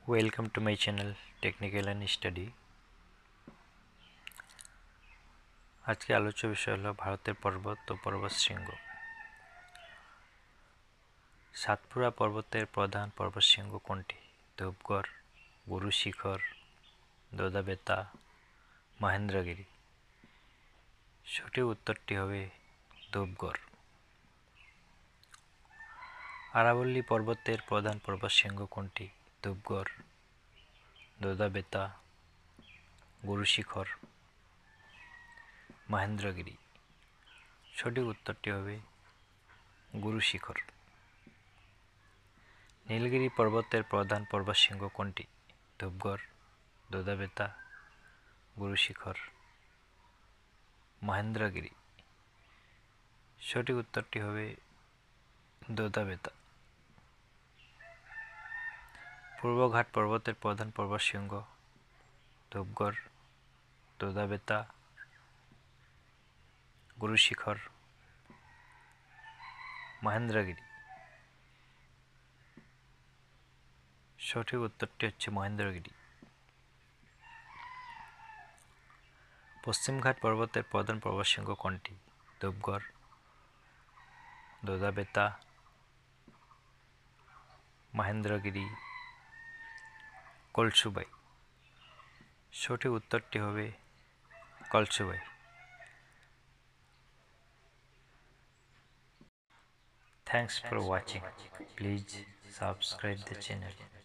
Welcome to my channel technical and study. আজকে আলোচ্য বিষয় হলো ভারতের পর্বত ও পর্বত শৃঙ্গ। সাতপুরা পর্বতের প্রধান পর্বতশৃঙ্গ কোনটি? ধূপগড়, গুরু শিখর, দোদাবেতা, মহেন্দ্রগিরি। সঠিক উত্তরটি হবে ধূপগড়। আরাবল্লী পর্বতের প্রধান পর্বতশৃঙ্গ কোনটি? ধূপগড়, দোদাবেতা, গুরু শিখর, মহেন্দ্রগিরি। সঠিক উত্তরটি হবে গুরু শিখর। নীলগিরি পর্বতের প্রধান পর্বতশৃঙ্গ কোনটি? ধূপগড়, দোদাবেতা, গুরু শিখর, মহেন্দ্রগিরি। সঠিক উত্তরটি হবে দোদাবেতা। পূর্বঘাট পর্বতের প্রধান পর্বতশৃঙ্গ ধূপগড়, দোদাবেতা, গুরু শিখর, মহেন্দ্রগিরি। সঠিক উত্তরটি হচ্ছে মহেন্দ্রগিরি। পশ্চিমঘাট পর্বতের প্রধান পর্বতশৃঙ্গ কোনটি? ধূপগড়, দোদাবেতা, মহেন্দ্রগিরি, কলসুবাই। সঠিক উত্তরটি হবে Kalsubai. Thanks for watching. Please subscribe the channel.